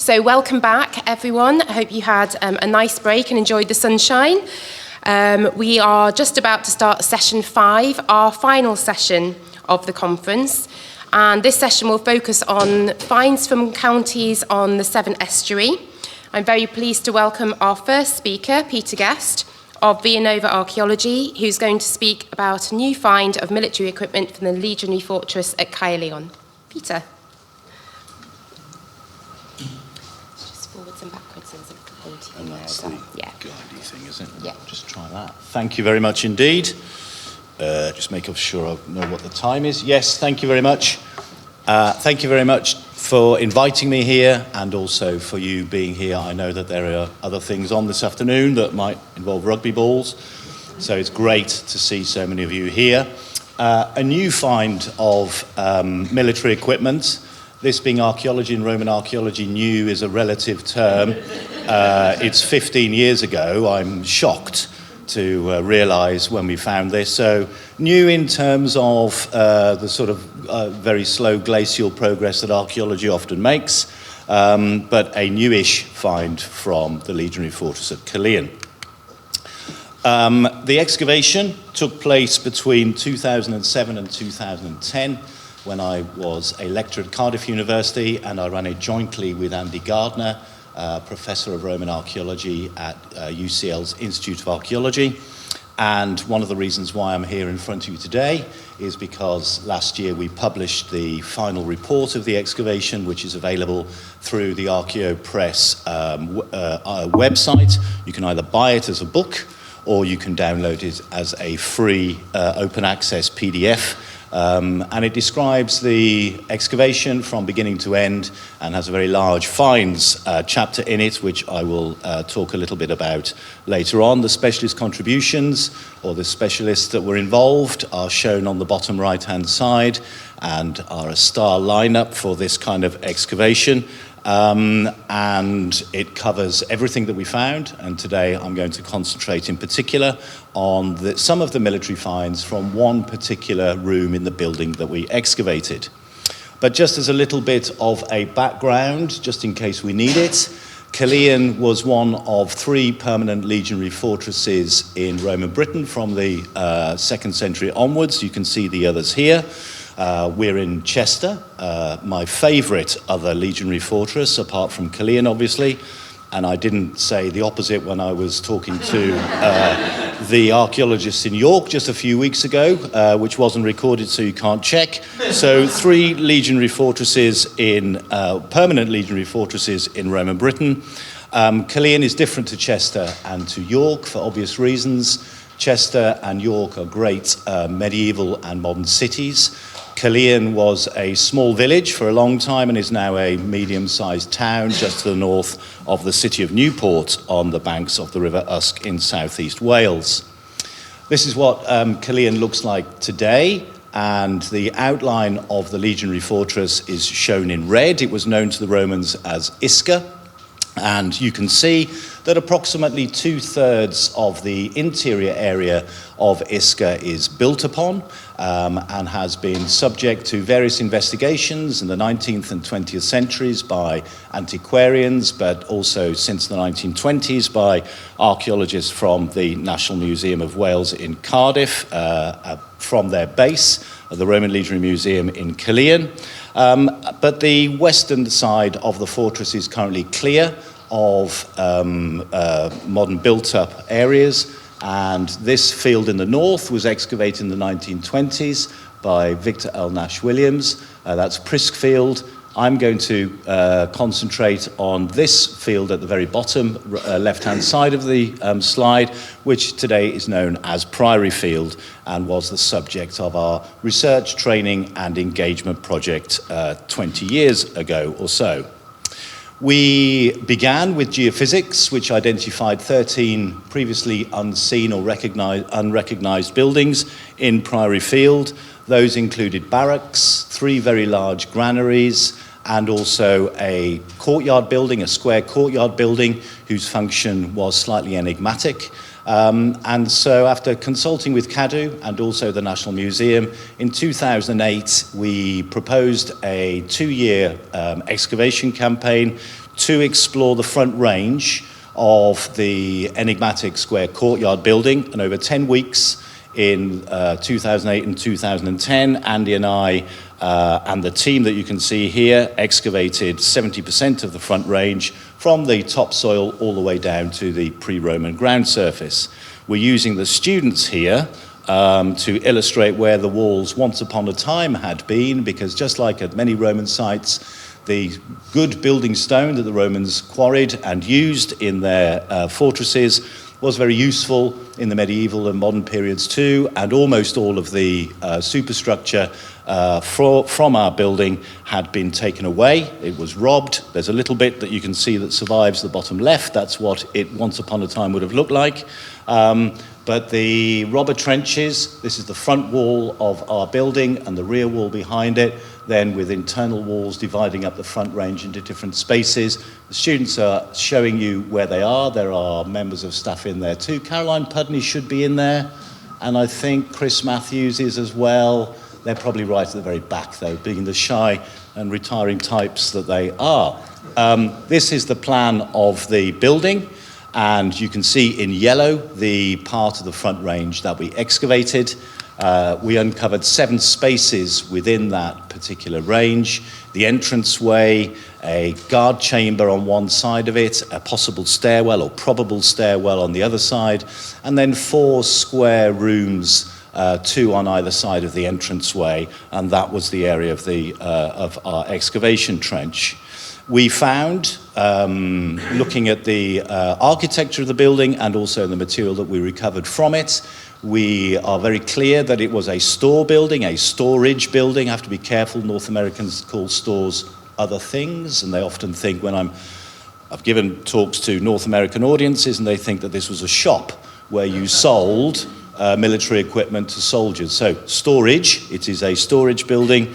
So welcome back, everyone. I hope you had a nice break and enjoyed the sunshine. We are just about to start session 5, our final session of the conference. And this session will focus on finds from counties on the Severn Estuary. I'm very pleased to welcome our first speaker, Peter Guest of Vianova Archaeology, who's going to speak about a new find of military equipment from the legionary fortress at Caerleon. Peter. Forwards and backwards and pointing there. That's the guidey thing, isn't it? Yeah. Just try that. Thank you very much indeed. Just making sure I know what the time is. Yes, thank you very much. Thank you very much for inviting me here and also for you being here. I know that there are other things on this afternoon that might involve rugby balls, so it's great to see so many of you here. A new find of military equipment. This being archaeology and Roman archaeology, new is a relative term. It's 15 years ago. I'm shocked to realise when we found this. So new in terms of the sort of very slow glacial progress that archaeology often makes, but a newish find from the legionary fortress at Caerleon. The excavation took place between 2007 and 2010. When I was a lecturer at Cardiff University, and I ran it jointly with Andy Gardner, Professor of Roman Archaeology at UCL's Institute of Archaeology. And one of the reasons why I'm here in front of you today is because last year we published the final report of the excavation, which is available through the Archaeo Press website. You can either buy it as a book, or you can download it as a free open access PDF. And it describes the excavation from beginning to end and has a very large finds chapter in it, which I will talk a little bit about later on. The specialist contributions, or the specialists that were involved, are shown on the bottom right-hand side and are a star lineup for this kind of excavation. And it covers everything that we found, and today I'm going to concentrate in particular on some of the military finds from one particular room in the building that we excavated. But just as a little bit of a background, just in case we need it, Caerleon was one of 3 permanent legionary fortresses in Roman Britain from the 2nd century onwards. You can see the others here. We're in Chester, my favourite other legionary fortress, apart from Caerleon, obviously. And I didn't say the opposite when I was talking to the archaeologists in York just a few weeks ago, which wasn't recorded, so you can't check. So 3 legionary fortresses permanent legionary fortresses in Roman Britain. Caerleon is different to Chester and to York for obvious reasons. Chester and York are great medieval and modern cities. Caerleon was a small village for a long time and is now a medium-sized town just to the north of the city of Newport on the banks of the River Usk in southeast Wales. This is what Caerleon looks like today, and the outline of the legionary fortress is shown in red. It was known to the Romans as Isca, and you can see that approximately 2/3 of the interior area of Isca is built upon and has been subject to various investigations in the 19th and 20th centuries by antiquarians, but also since the 1920s by archaeologists from the National Museum of Wales in Cardiff, from their base at the Roman Legionary Museum in Caerleon. But the western side of the fortress is currently clear of modern built-up areas, and this field in the north was excavated in the 1920s by Victor L. Nash Williams. That's Priskfield. I'm going to concentrate on this field at the very bottom left-hand side of the slide, which today is known as Priory Field and was the subject of our research, training and engagement project 20 years ago or so. We began with geophysics, which identified 13 previously unseen or unrecognized buildings in Priory Field. Those included barracks, 3 very large granaries, and also a courtyard building, a square courtyard building, whose function was slightly enigmatic. And so after consulting with CADU and also the National Museum, in 2008 we proposed a 2-year excavation campaign to explore the front range of the enigmatic square courtyard building. And over 10 weeks in 2008 and 2010, Andy and I and the team that you can see here excavated 70% of the front range from the topsoil all the way down to the pre-Roman ground surface. We're using the students here to illustrate where the walls once upon a time had been, because just like at many Roman sites, the good building stone that the Romans quarried and used in their fortresses was very useful in the medieval and modern periods too, and almost all of the superstructure from our building had been taken away. It was robbed. There's a little bit that you can see that survives the bottom left. That's what it once upon a time would have looked like. But the robber trenches, this is the front wall of our building and the rear wall behind it, then with internal walls dividing up the front range into different spaces. The students are showing you where they are. There are members of staff in there too. Caroline Pudney should be in there, and I think Chris Matthews is as well. They're probably right at the very back though, being the shy and retiring types that they are. This is the plan of the building. And you can see in yellow the part of the front range that we excavated. We uncovered 7 spaces within that particular range. The entranceway, a guard chamber on one side of it, a possible stairwell or probable stairwell on the other side, and then 4 square rooms, 2 on either side of the entranceway, and that was the area of our excavation trench. We found, looking at the architecture of the building and also the material that we recovered from it, we are very clear that it was a store building, a storage building. I have to be careful. North Americans call stores other things, and they often think I've given talks to North American audiences, and they think that this was a shop where you sold military equipment to soldiers. So storage, it is a storage building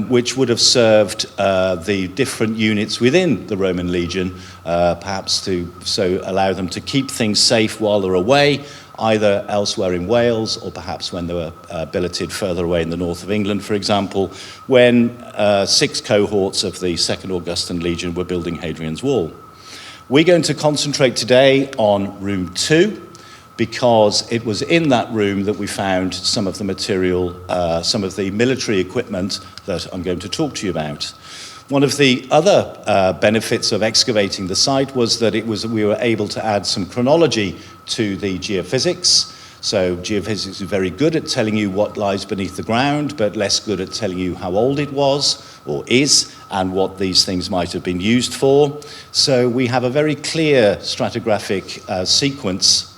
which would have served the different units within the Roman legion, perhaps to allow them to keep things safe while they're away, either elsewhere in Wales or perhaps when they were billeted further away in the north of England, for example, when 6 cohorts of the 2nd Augustan Legion were building Hadrian's Wall. We're going to concentrate today on room 2, because it was in that room that we found some of the material, some of the military equipment that I'm going to talk to you about. One of the other benefits of excavating the site was that we were able to add some chronology to the geophysics. So geophysics is very good at telling you what lies beneath the ground, but less good at telling you how old it was or is and what these things might have been used for. So we have a very clear stratigraphic sequence,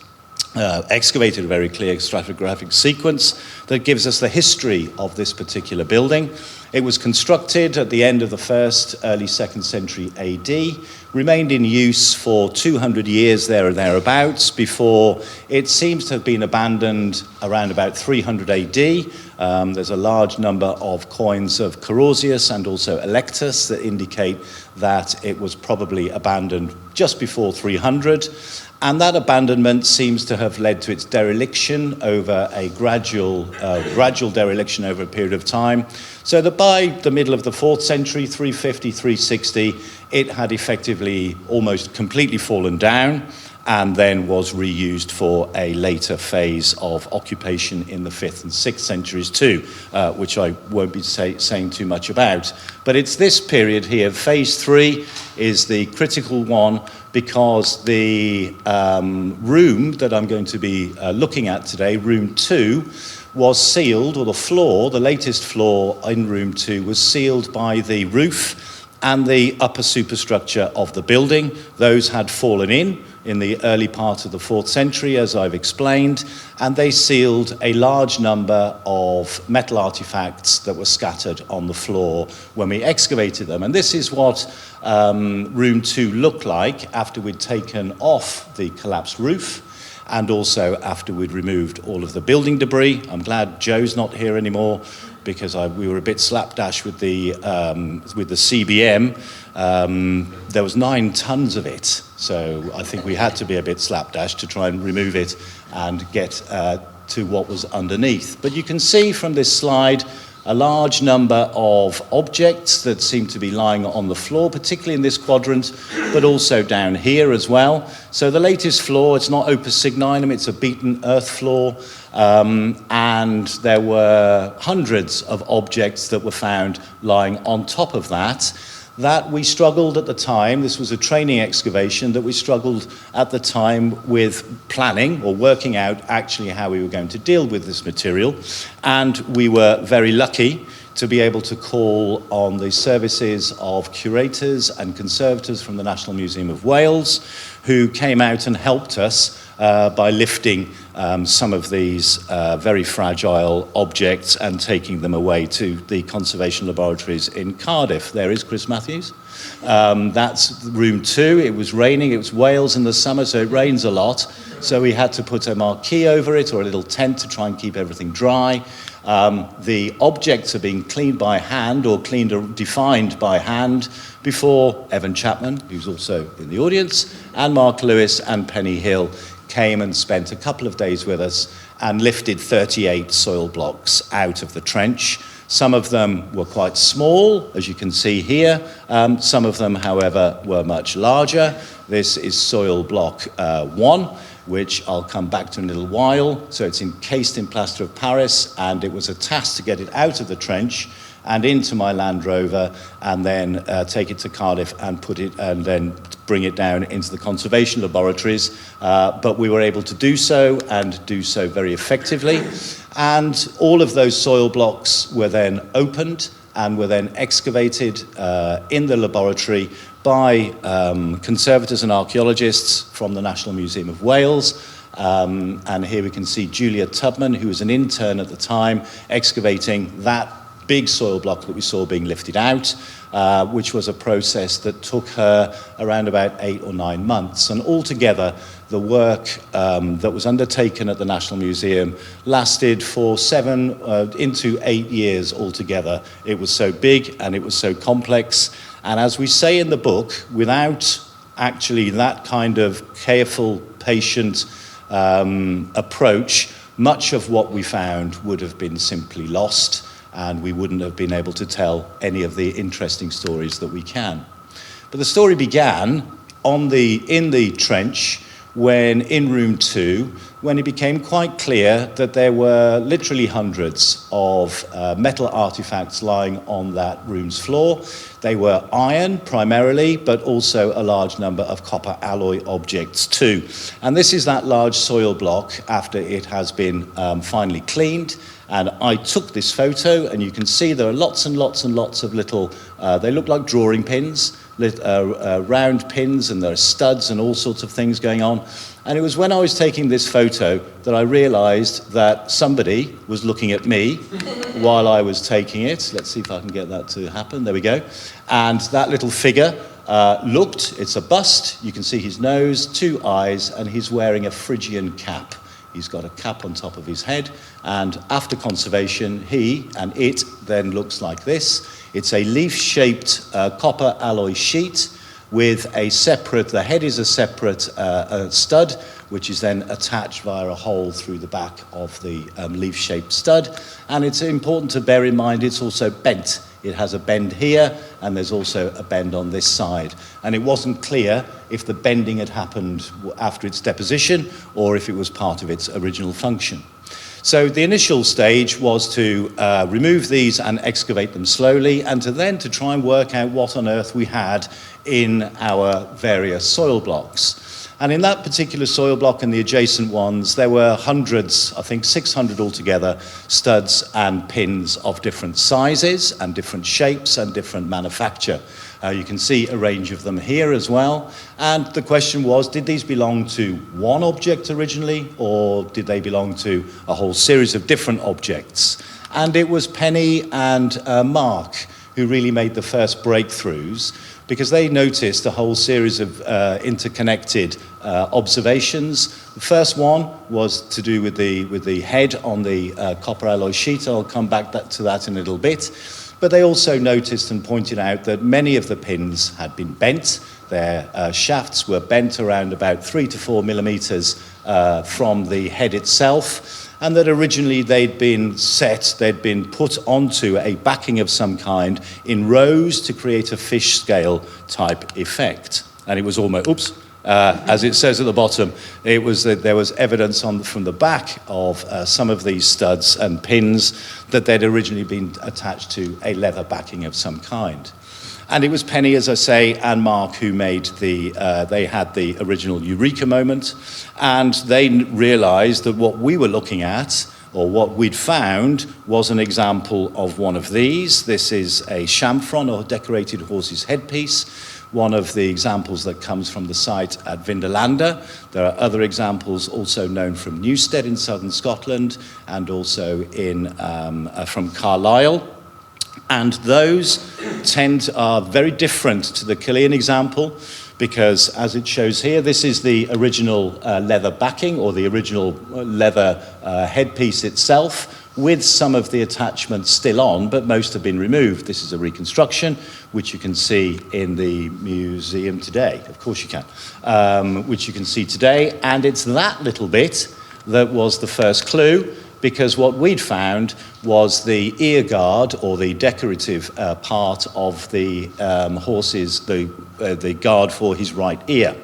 excavated a very clear stratigraphic sequence that gives us the history of this particular building. It was constructed at the end of the 1st, early 2nd century AD, remained in use for 200 years there or thereabouts before it seems to have been abandoned around about 300 AD. There's a large number of coins of Carausius and also Electus that indicate that it was probably abandoned just before 300. And that abandonment seems to have led to its dereliction over a gradual dereliction over a period of time, so that by the middle of the 4th century, 350, 360, it had effectively almost completely fallen down and then was reused for a later phase of occupation in the 5th and 6th centuries too, which I won't be saying too much about. But it's this period here. Phase 3 is the critical one, because the room that I'm going to be looking at today, room 2, was sealed, or the floor, the latest floor in room 2, was sealed by the roof and the upper superstructure of the building. Those had fallen in the early part of the 4th century, as I've explained, and they sealed a large number of metal artifacts that were scattered on the floor when we excavated them. And this is what room 2 looked like after we'd taken off the collapsed roof and also after we'd removed all of the building debris. I'm glad Joe's not here anymore, because we were a bit slapdash with the CBM. There was 9 tons of it, so I think we had to be a bit slapdash to try and remove it and get to what was underneath. But you can see from this slide a large number of objects that seem to be lying on the floor, particularly in this quadrant, but also down here as well. So the latest floor, it's not opus signinum, it's a beaten earth floor, and there were hundreds of objects that were found lying on top of that. That we struggled at the time, this was a training excavation, that we struggled at the time with planning or working out actually how we were going to deal with this material. And we were very lucky to be able to call on the services of curators and conservators from the National Museum of Wales, who came out and helped us by lifting some of these very fragile objects and taking them away to the conservation laboratories in Cardiff. There is Chris Matthews. That's room 2. It was raining. It was Wales in the summer, so it rains a lot. So we had to put a marquee over it or a little tent to try and keep everything dry. The objects are being cleaned by hand or cleaned or defined by hand before Evan Chapman, who's also in the audience, and Mark Lewis and Penny Hill came and spent a couple of days with us and lifted 38 soil blocks out of the trench. Some of them were quite small, as you can see here. Some of them, however, were much larger. This is soil block 1, which I'll come back to in a little while. So it's encased in plaster of Paris, and it was a task to get it out of the trench and into my Land Rover, and then take it to Cardiff and put it, and then bring it down into the conservation laboratories. But we were able to do so, and do so very effectively. And all of those soil blocks were then opened and were then excavated in the laboratory by conservators and archaeologists from the National Museum of Wales. And here we can see Julia Tubman, who was an intern at the time, excavating that big soil block that we saw being lifted out, which was a process that took her around about 8 or 9 months. And altogether, the work that was undertaken at the National Museum lasted for 7 into 8 years altogether. It was so big and it was so complex. And as we say in the book, without actually that kind of careful, patient approach, much of what we found would have been simply lost, and we wouldn't have been able to tell any of the interesting stories that we can. But the story began in the trench, when in room 2, when it became quite clear that there were literally hundreds of metal artifacts lying on that room's floor. They were iron primarily, but also a large number of copper alloy objects too. And this is that large soil block after it has been finally cleaned. And I took this photo, and you can see there are lots and lots and lots of little, they look like drawing pins, round pins, and there are studs and all sorts of things going on. And it was when I was taking this photo that I realized that somebody was looking at me while I was taking it. Let's see if I can get that to happen. There we go. And that little figure it's a bust. You can see his nose, 2 eyes, and he's wearing a Phrygian cap. He's got a cap on top of his head, and after conservation, it then looks like this. It's a leaf-shaped copper alloy sheet with the head is a separate stud, which is then attached via a hole through the back of the leaf-shaped stud. And it's important to bear in mind it's also bent. It has a bend here, and there's also a bend on this side. And it wasn't clear if the bending had happened after its deposition or if it was part of its original function. So the initial stage was to remove these and excavate them slowly, and to try and work out what on earth we had in our various soil blocks. And in that particular soil block and the adjacent ones, there were hundreds, I think 600 altogether, studs and pins of different sizes and different shapes and different manufacture. You can see a range of them here as well. And the question was, did these belong to one object originally, or did they belong to a whole series of different objects? And it was Penny and Mark who really made the first breakthroughs, because they noticed a whole series of interconnected observations. The first one was to do with the head on the copper alloy sheet. I'll come back to that in a little bit. But they also noticed and pointed out that many of the pins had been bent. Their shafts were bent around about 3 to 4 millimeters from the head itself. and that originally they'd been put onto a backing of some kind in rows to create a fish scale type effect. And it was almost, as it says at the bottom, it was that there was evidence from the back of some of these studs and pins that they'd originally been attached to a leather backing of some kind. And it was Penny, as I say, and Mark who made they had the original eureka moment, and they realized that what we were looking at, or what we'd found, was an example of one of these. This is a chamfron, or decorated horse's headpiece, one of the examples that comes from the site at Vindolanda. There are other examples also known from Newstead in southern Scotland, and also from Caerleon. And those are very different to the Caerleon example, because as it shows here, this is the original leather backing, or the original leather headpiece itself, with some of the attachments still on, but most have been removed. This is a reconstruction, which you can see in the museum today. Of course you can, which you can see today. And it's that little bit that was the first clue, because what we'd found was the ear guard, or the decorative part of the horse's, the guard for his right ear.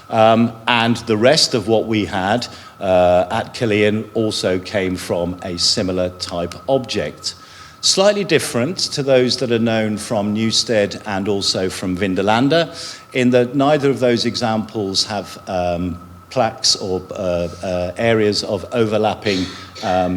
And the rest of what we had at Caerleon also came from a similar type object. Slightly different to those that are known from Newstead and also from Vindolanda, in that neither of those examples have plaques or areas of overlapping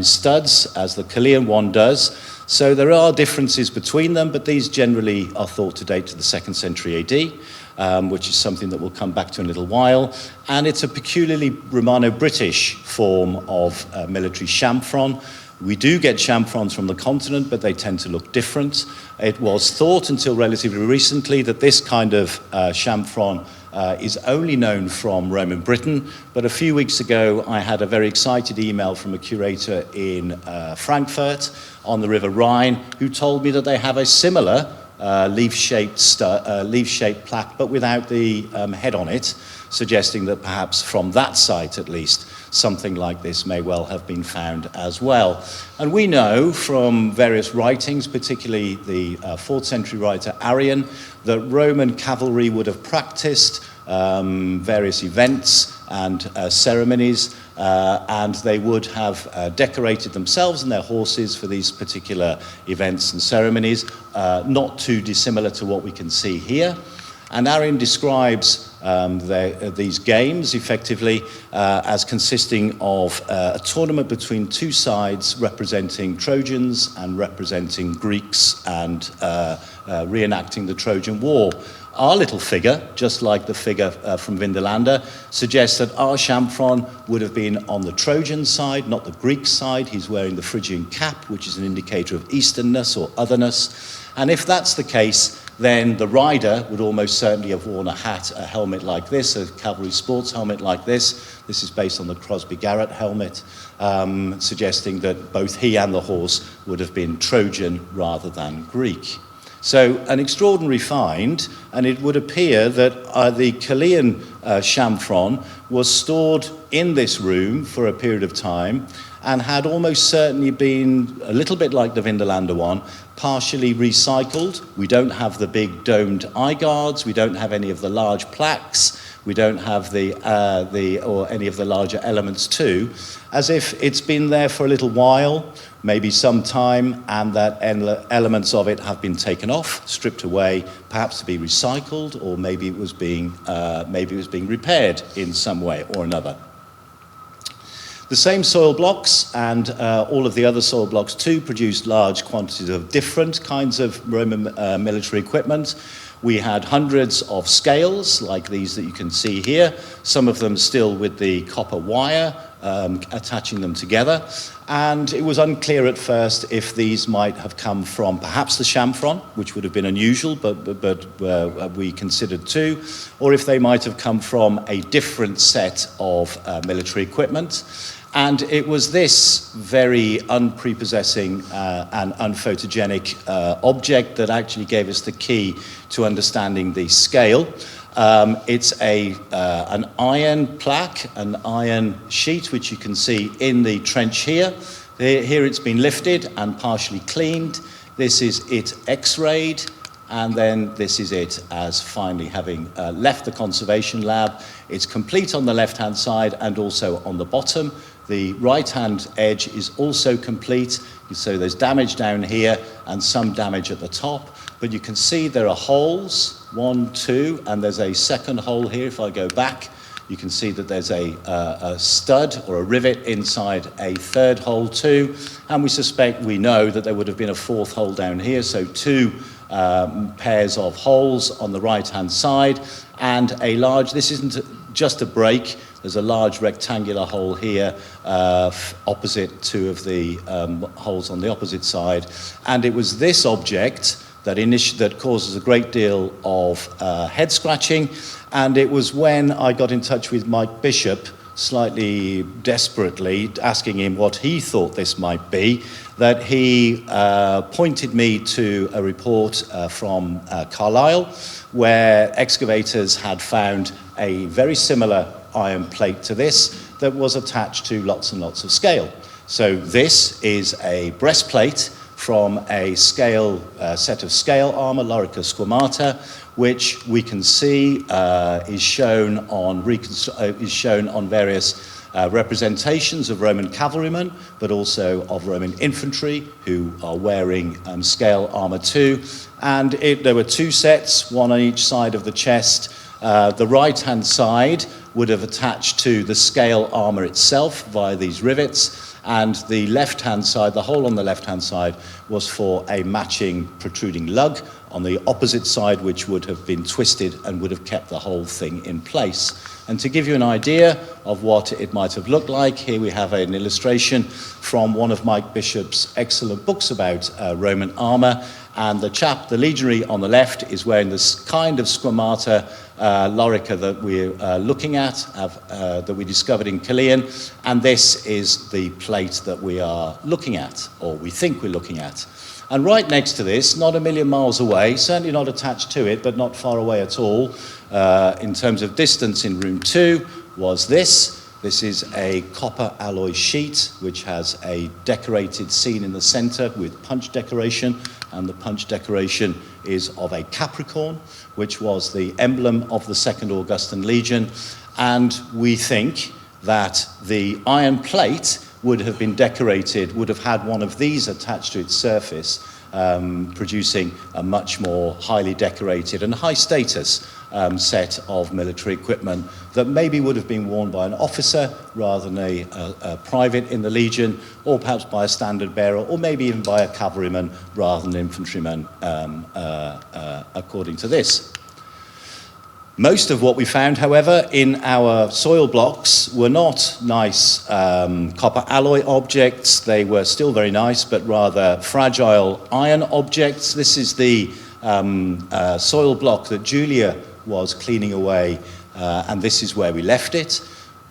studs, as the Caerleon one does. So there are differences between them, but these generally are thought to date to the 2nd century AD, which is something that we'll come back to in a little while. And it's a peculiarly Romano-British form of military chamfron. We do get chamfrons from the continent, but they tend to look different. It was thought until relatively recently that this kind of chamfron is only known from Roman Britain, but a few weeks ago I had a very excited email from a curator in Frankfurt on the River Rhine who told me that they have a similar leaf-shaped plaque, but without the head on it, suggesting that perhaps from that site at least something like this may well have been found as well. And we know from various writings, particularly the 4th century writer Arrian, that Roman cavalry would have practiced various events and ceremonies, and they would have decorated themselves and their horses for these particular events and ceremonies, not too dissimilar to what we can see here. And Arrian describes these games effectively as consisting of a tournament between two sides representing Trojans and representing Greeks, and reenacting the Trojan War. Our little figure, just like the figure from Vindolanda, suggests that our chamfron would have been on the Trojan side, not the Greek side. He's wearing the Phrygian cap, which is an indicator of easternness or otherness. And if that's the case, then the rider would almost certainly have worn a hat, a helmet like this, a cavalry sports helmet like this. This is based on the Crosby-Garrett helmet, suggesting that both he and the horse would have been Trojan rather than Greek. So an extraordinary find, and it would appear that the Caerleon chamfron was stored in this room for a period of time and had almost certainly been, a little bit like the Vindolanda one, partially recycled. We don't have the big domed eye guards, we don't have any of the large plaques, we don't have or any of the larger elements too, as if it's been there for a little while, maybe some time, and that elements of it have been taken off, stripped away, perhaps to be recycled, or maybe it was being repaired in some way or another. The same soil blocks and all of the other soil blocks too produced large quantities of different kinds of Roman military equipment. We had hundreds of scales like these that you can see here, some of them still with the copper wire attaching them together. And it was unclear at first if these might have come from perhaps the chamfron, which would have been unusual, but we considered too, or if they might have come from a different set of military equipment. And it was this very unprepossessing and unphotogenic object that actually gave us the key to understanding the scale. It's an iron plaque, an iron sheet, which you can see in the trench here. Here it's been lifted and partially cleaned. This is it X-rayed, and then this is it as finally having left the conservation lab. It's complete on the left-hand side and also on the bottom. The right-hand edge is also complete, so there's damage down here and some damage at the top. But you can see there are holes, 1, 2, and there's a second hole here. If I go back, you can see that there's a stud or a rivet inside a third hole too. And we know that there would have been a fourth hole down here, so 2 pairs of holes on the right-hand side, and this isn't just a break, there's a large rectangular hole here opposite 2 of the holes on the opposite side. And it was this object that causes a great deal of head scratching, and it was when I got in touch with Mike Bishop, slightly desperately, asking him what he thought this might be, that he pointed me to a report from Caerleon, where excavators had found a very similar iron plate to this that was attached to lots and lots of scale. So this is a breastplate from a set of scale armor, lorica squamata, which we can see is shown on various representations of Roman cavalrymen, but also of Roman infantry who are wearing scale armor too. And there were 2 sets, one on each side of the chest. The right-hand side would have attached to the scale armor itself via these rivets, and the left-hand side, the hole on the left-hand side, was for a matching protruding lug on the opposite side, which would have been twisted and would have kept the whole thing in place. And to give you an idea of what it might have looked like, here we have an illustration from one of Mike Bishop's excellent books about Roman armor. And the legionary on the left is wearing this kind of squamata lorica that we're looking at, that we discovered in Caerleon. And this is the plate that we are looking at, or we think we're looking at. And right next to this, not a million miles away, certainly not attached to it, but not far away at all, in terms of distance in room 2, was this. This is a copper alloy sheet, which has a decorated scene in the center with punch decoration, and the punch decoration is of a Capricorn, which was the emblem of the Second Augustan Legion. And we think that the iron plate would have been decorated, would have had one of these attached to its surface, producing a much more highly decorated and high status set of military equipment that maybe would have been worn by an officer rather than a private in the Legion, or perhaps by a standard bearer, or maybe even by a cavalryman rather than an infantryman, according to this. Most of what we found, however, in our soil blocks were not nice copper alloy objects. They were still very nice, but rather fragile iron objects. This is the soil block that Julia was cleaning away, and this is where we left it.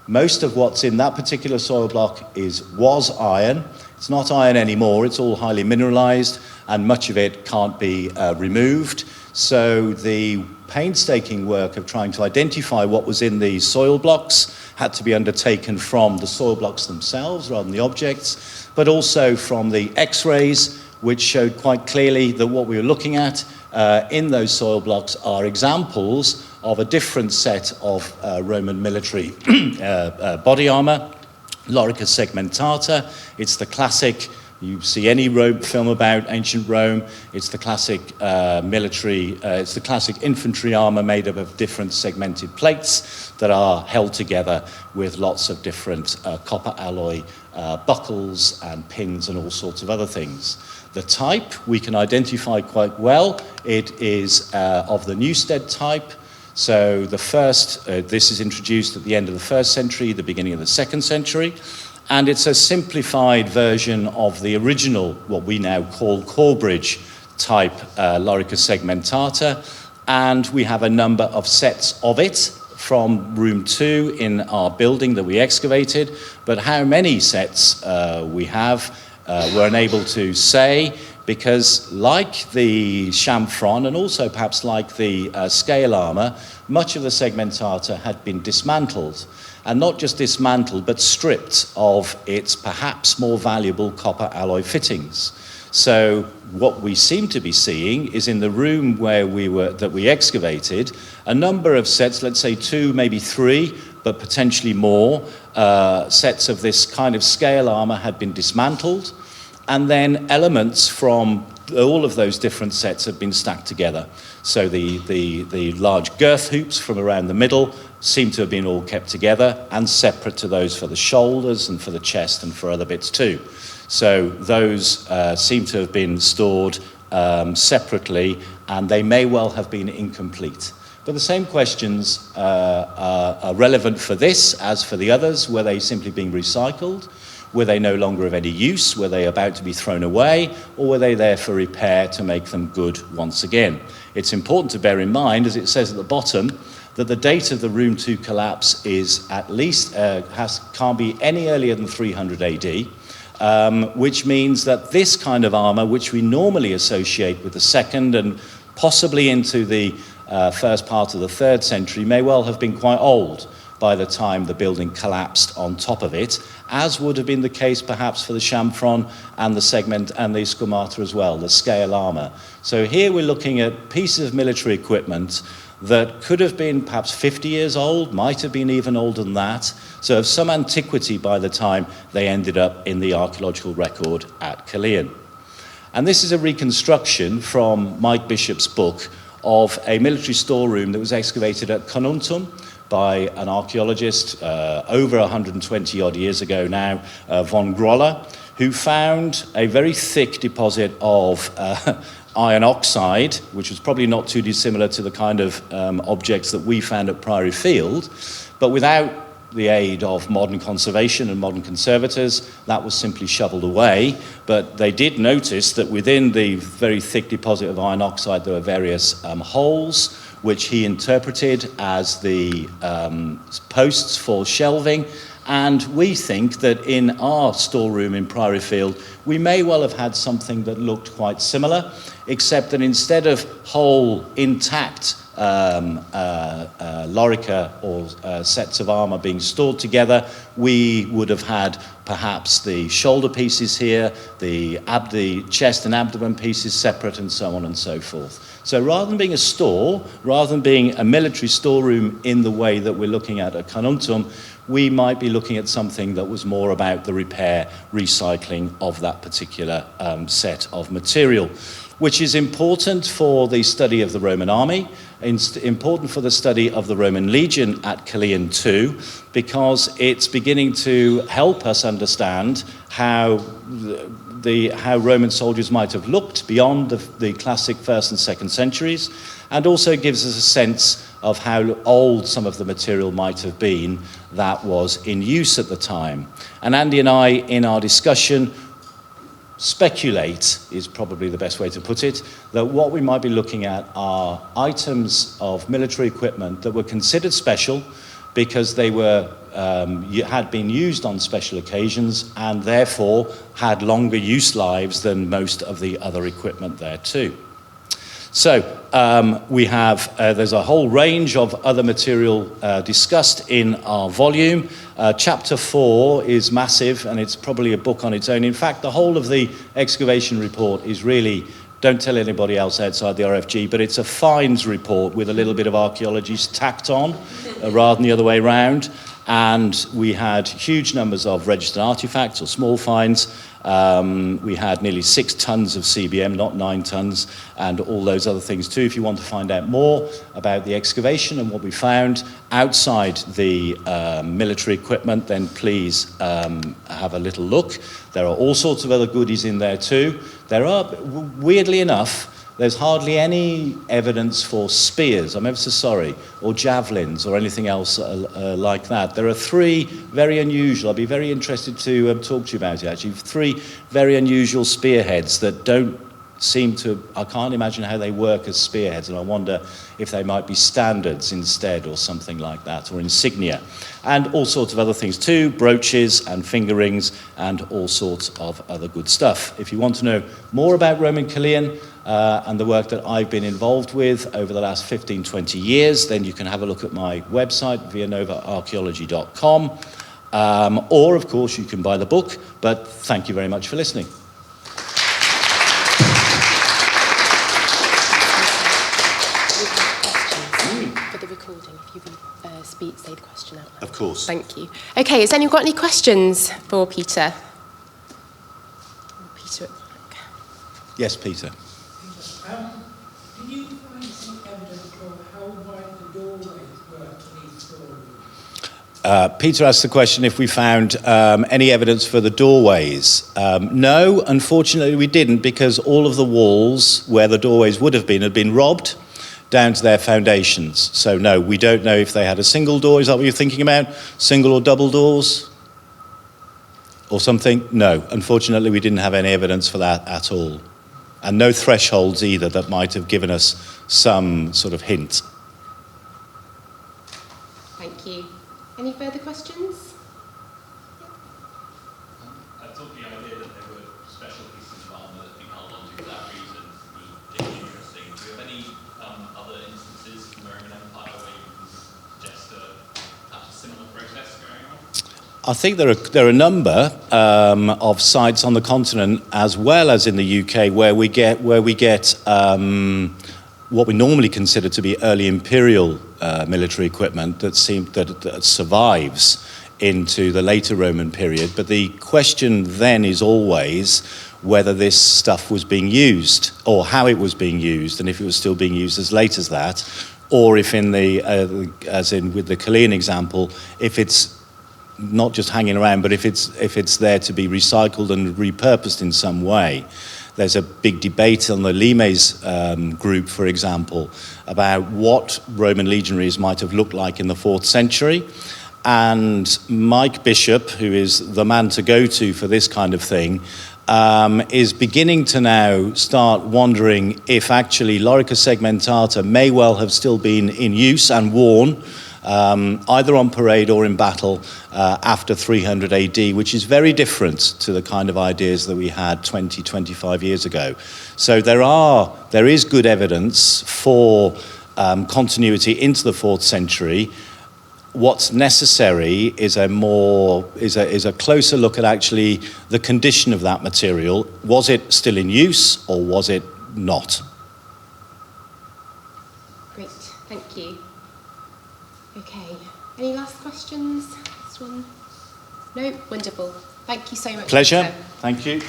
Most of what's in that particular soil block was iron. It's not iron anymore. It's all highly mineralized, and much of it can't be removed. So the painstaking work of trying to identify what was in these soil blocks had to be undertaken from the soil blocks themselves rather than the objects, but also from the X-rays, which showed quite clearly that what we were looking at in those soil blocks are examples of a different set of Roman military body armor, lorica segmentata. It's the classic, you see any film about ancient Rome, it's the classic it's the classic infantry armor made up of different segmented plates that are held together with lots of different copper alloy buckles and pins and all sorts of other things. The type we can identify quite well. It is of the Newstead type. So the first, this is introduced at the end of the 1st century, the beginning of the 2nd century. And it's a simplified version of the original, what we now call Corbridge type lorica segmentata. And we have a number of sets of it from room 2 in our building that we excavated. But how many sets we have, we're unable to say, because like the chamfron and also perhaps like the scale armour, much of the segmentata had been dismantled. And not just dismantled, but stripped of its perhaps more valuable copper alloy fittings. So what we seem to be seeing is in the room where that we excavated, a number of sets, let's say 2, maybe 3, but potentially more, sets of this kind of scale armour had been dismantled, and then elements from all of those different sets have been stacked together. So the large girth hoops from around the middle seem to have been all kept together and separate to those for the shoulders and for the chest and for other bits too. So those seem to have been stored separately, and they may well have been incomplete. But the same questions are relevant for this as for the others. Were they simply being recycled? Were they no longer of any use? Were they about to be thrown away? Or were they there for repair to make them good once again? It's important to bear in mind, as it says at the bottom, that the date of the Room 2 collapse is at least, can't be any earlier than 300 AD, which means that this kind of armour, which we normally associate with the 2nd and possibly into the first part of the 3rd century, may well have been quite old by the time the building collapsed on top of it, as would have been the case perhaps for the chamfron and the segment and the squamata as well, the scale armour. So here we're looking at pieces of military equipment that could have been perhaps 50 years old, might have been even older than that, so of some antiquity by the time they ended up in the archaeological record at Caerleon. And this is a reconstruction from Mike Bishop's book of a military storeroom that was excavated at Carnuntum by an archaeologist over 120 odd years ago now, von Groller, who found a very thick deposit of iron oxide, which was probably not too dissimilar to the kind of objects that we found at Priory Field, but without the aid of modern conservation and modern conservators, that was simply shoveled away. But they did notice that within the very thick deposit of iron oxide there were various holes, which he interpreted as the posts for shelving. And we think that in our storeroom in Priory Field, we may well have had something that looked quite similar, except that instead of whole, intact lorica or sets of armour being stored together, we would have had perhaps the shoulder pieces here, the chest and abdomen pieces separate, and so on and so forth. So rather than being a store, rather than being a military storeroom in the way that we're looking at Carnuntum, we might be looking at something that was more about the repair, recycling of that particular set of material, which is important for the study of the Roman army, important for the study of the Roman legion at Caerleon too, because it's beginning to help us understand how Roman soldiers might have looked beyond the classic 1st and 2nd centuries, and also gives us a sense of how old some of the material might have been that was in use at the time. And Andy and I, in our discussion, speculate, is probably the best way to put it, that what we might be looking at are items of military equipment that were considered special because they were had been used on special occasions and therefore had longer use lives than most of the other equipment there too. So we have, there's a whole range of other material discussed in our volume. Chapter 4 is massive, and it's probably a book on its own. In fact, the whole of the excavation report is really, don't tell anybody else outside the RFG, but it's a finds report with a little bit of archaeology tacked on, rather than the other way around. And we had huge numbers of registered artifacts or small finds. We had nearly 6 tons of CBM, not 9 tons, and all those other things too. If you want to find out more about the excavation and what we found outside the military equipment, then please have a little look. There are all sorts of other goodies in there too. There are, weirdly enough, there's hardly any evidence for spears, I'm ever so sorry, or javelins or anything else like that. There are 3 very unusual, I'd be very interested to talk to you about it actually, 3 very unusual spearheads that don't I can't imagine how they work as spearheads, and I wonder if they might be standards instead or something like that, or insignia, and all sorts of other things too, brooches and finger rings and all sorts of other good stuff. If you want to know more about Roman Caerleon and the work that I've been involved with over the last 15, 20 years, then you can have a look at my website, vianovaarchaeology.com, or of course you can buy the book, but thank you very much for listening. Say the question out loud. Of course. Thank you. Okay, has anyone got any questions for Peter? Peter at the back. Yes, Peter. Did you find some evidence of how wide the doorways were to these storerooms? Peter asked the question if we found any evidence for the doorways. No, unfortunately we didn't, because all of the walls where the doorways would have been had been robbed down to their foundations. So no, we don't know if they had a single door. Is that what you're thinking about? Single or double doors? Or something? No, unfortunately we didn't have any evidence for that at all. And no thresholds either that might have given us some sort of hint. Thank you. Any further questions? I thought the idea that there were special pieces of armour that being held onto for that reason was particularly interesting. Do you have any other instances from the Roman Empire where you can suggest perhaps a similar process going on? I think there are a number of sites on the continent as well as in the UK where we get what we normally consider to be early imperial military equipment that survives into the later Roman period. But the question then is always whether this stuff was being used or how it was being used, and if it was still being used as late as that, or if in the as in with the Caerleon example, if it's not just hanging around, but if it's there to be recycled and repurposed in some way. There's a big debate on the Limes group, for example, about what Roman legionaries might have looked like in the 4th century. And Mike Bishop, who is the man to go to for this kind of thing, is beginning to now start wondering if actually lorica segmentata may well have still been in use and worn, either on parade or in battle after 300 AD, which is very different to the kind of ideas that we had 20, 25 years ago. So there is good evidence for continuity into the 4th century. What's necessary is a closer look at actually the condition of that material. Was it still in use or was it not? Great, thank you. Okay, any last questions? This one? No? Wonderful. Thank you so much. Pleasure. Peter. Thank you.